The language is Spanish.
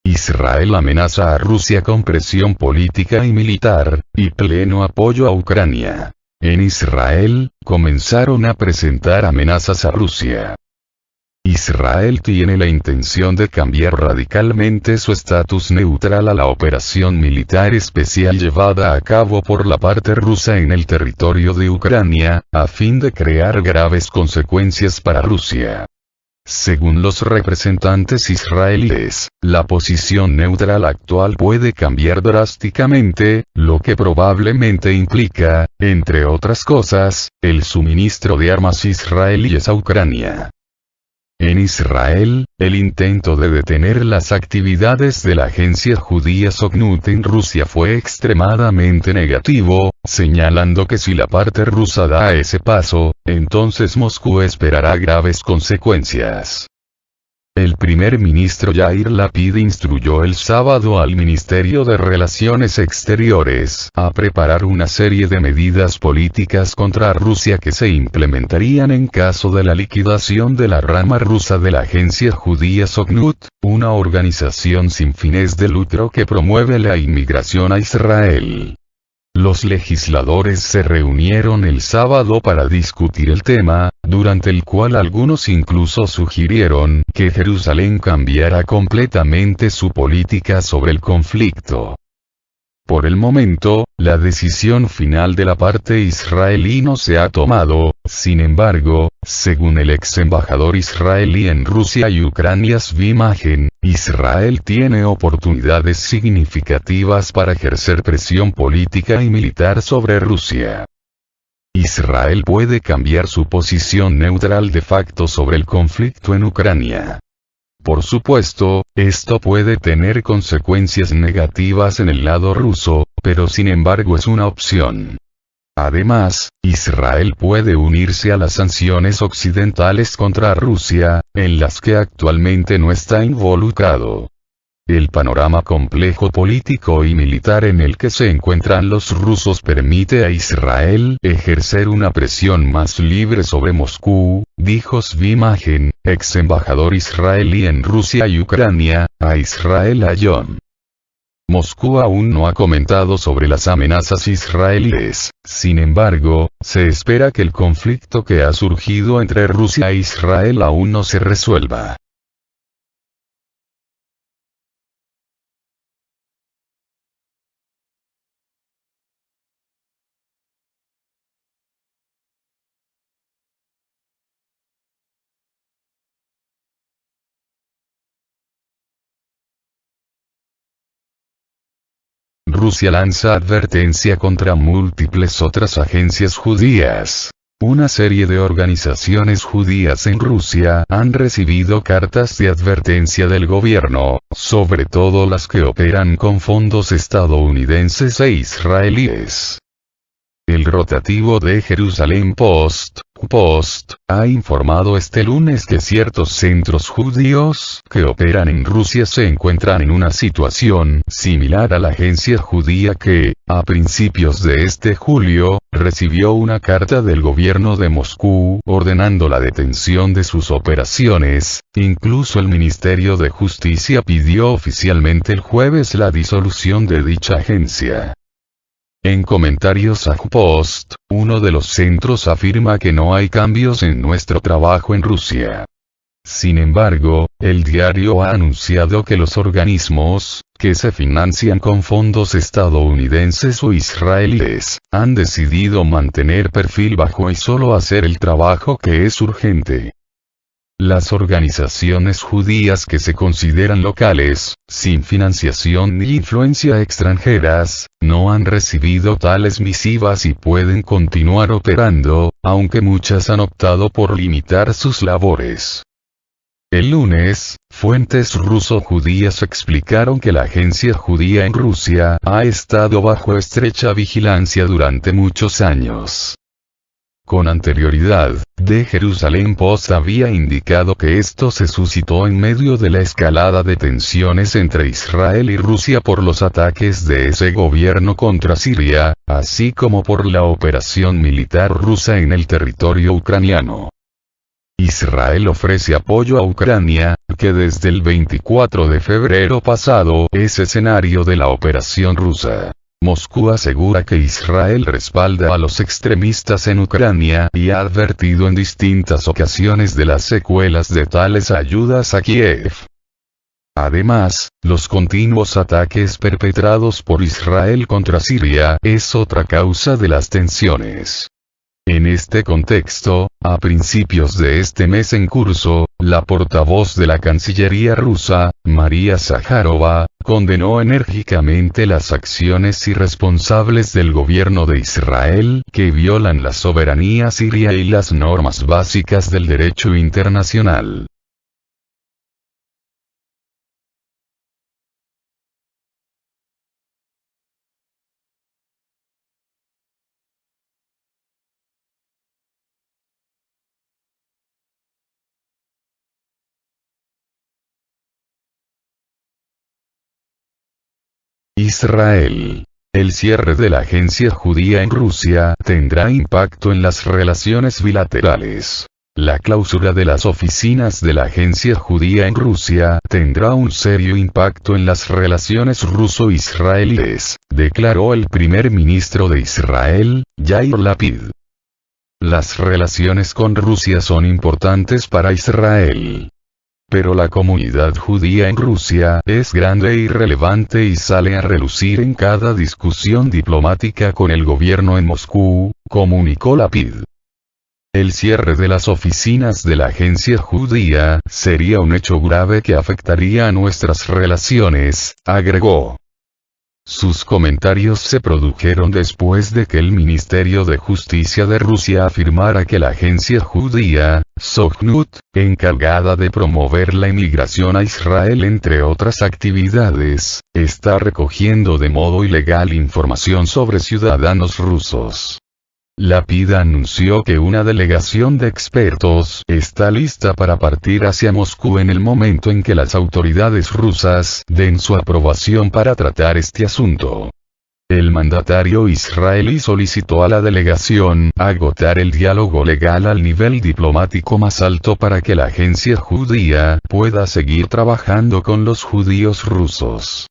Israel amenaza a Rusia con presión política y militar, y pleno apoyo a Ucrania. En Israel, comenzaron a presentar amenazas a Rusia. Israel tiene la intención de cambiar radicalmente su estatus neutral a la operación militar especial llevada a cabo por la parte rusa en el territorio de Ucrania, a fin de crear graves consecuencias para Rusia. Según los representantes israelíes, la posición neutral actual puede cambiar drásticamente, lo que probablemente implica, entre otras cosas, el suministro de armas israelíes a Ucrania. En Israel, el intento de detener las actividades de la agencia judía Sokhnut en Rusia fue extremadamente negativo, señalando que si la parte rusa da ese paso, entonces Moscú esperará graves consecuencias. El primer ministro Yair Lapid instruyó el sábado al Ministerio de Relaciones Exteriores a preparar una serie de medidas políticas contra Rusia que se implementarían en caso de la liquidación de la rama rusa de la agencia judía Sokhnut, una organización sin fines de lucro que promueve la inmigración a Israel. Los legisladores se reunieron el sábado para discutir el tema, durante el cual algunos incluso sugirieron que Jerusalén cambiara completamente su política sobre el conflicto. Por el momento, la decisión final de la parte israelí no se ha tomado, sin embargo, según el ex embajador israelí en Rusia y Ucrania Zvi Magen, Israel tiene oportunidades significativas para ejercer presión política y militar sobre Rusia. Israel puede cambiar su posición neutral de facto sobre el conflicto en Ucrania. Por supuesto, esto puede tener consecuencias negativas en el lado ruso, pero sin embargo es una opción. Además, Israel puede unirse a las sanciones occidentales contra Rusia, en las que actualmente no está involucrado. El panorama complejo político y militar en el que se encuentran los rusos permite a Israel ejercer una presión más libre sobre Moscú, dijo Zvi Magen, ex embajador israelí en Rusia y Ucrania, a Israel Hayom. Moscú aún no ha comentado sobre las amenazas israelíes, sin embargo, se espera que el conflicto que ha surgido entre Rusia e Israel aún no se resuelva. Rusia lanza advertencia contra múltiples otras agencias judías. Una serie de organizaciones judías en Rusia han recibido cartas de advertencia del gobierno, sobre todo las que operan con fondos estadounidenses e israelíes. El rotativo de Jerusalem Post, ha informado este lunes que ciertos centros judíos que operan en Rusia se encuentran en una situación similar a la agencia judía que, a principios de este julio, recibió una carta del gobierno de Moscú ordenando la detención de sus operaciones. Incluso el Ministerio de Justicia pidió oficialmente el jueves la disolución de dicha agencia. En comentarios a Post, uno de los centros afirma que no hay cambios en nuestro trabajo en Rusia. Sin embargo, el diario ha anunciado que los organismos, que se financian con fondos estadounidenses o israelíes, han decidido mantener perfil bajo y solo hacer el trabajo que es urgente. Las organizaciones judías que se consideran locales, sin financiación ni influencia extranjeras, no han recibido tales misivas y pueden continuar operando, aunque muchas han optado por limitar sus labores. El lunes, fuentes ruso-judías explicaron que la agencia judía en Rusia ha estado bajo estrecha vigilancia durante muchos años. Con anterioridad, The Jerusalem Post había indicado que esto se suscitó en medio de la escalada de tensiones entre Israel y Rusia por los ataques de ese gobierno contra Siria, así como por la operación militar rusa en el territorio ucraniano. Israel ofrece apoyo a Ucrania, que desde el 24 de febrero pasado es escenario de la operación rusa. Moscú asegura que Israel respalda a los extremistas en Ucrania y ha advertido en distintas ocasiones de las secuelas de tales ayudas a Kiev. Además, los continuos ataques perpetrados por Israel contra Siria es otra causa de las tensiones. En este contexto, a principios de este mes en curso, la portavoz de la Cancillería rusa, María Zaharova, condenó enérgicamente las acciones irresponsables del gobierno de Israel que violan la soberanía siria y las normas básicas del derecho internacional. Israel. El cierre de la agencia judía en Rusia tendrá impacto en las relaciones bilaterales. La clausura de las oficinas de la agencia judía en Rusia tendrá un serio impacto en las relaciones ruso-israelíes, declaró el primer ministro de Israel, Yair Lapid. Las relaciones con Rusia son importantes para Israel. Pero la comunidad judía en Rusia es grande y relevante y sale a relucir en cada discusión diplomática con el gobierno en Moscú, comunicó Lapid. El cierre de las oficinas de la agencia judía sería un hecho grave que afectaría a nuestras relaciones, agregó. Sus comentarios se produjeron después de que el Ministerio de Justicia de Rusia afirmara que la agencia judía, Sokhnut, encargada de promover la inmigración a Israel entre otras actividades, está recogiendo de modo ilegal información sobre ciudadanos rusos. Lapid anunció que una delegación de expertos está lista para partir hacia Moscú en el momento en que las autoridades rusas den su aprobación para tratar este asunto. El mandatario israelí solicitó a la delegación agotar el diálogo legal al nivel diplomático más alto para que la agencia judía pueda seguir trabajando con los judíos rusos.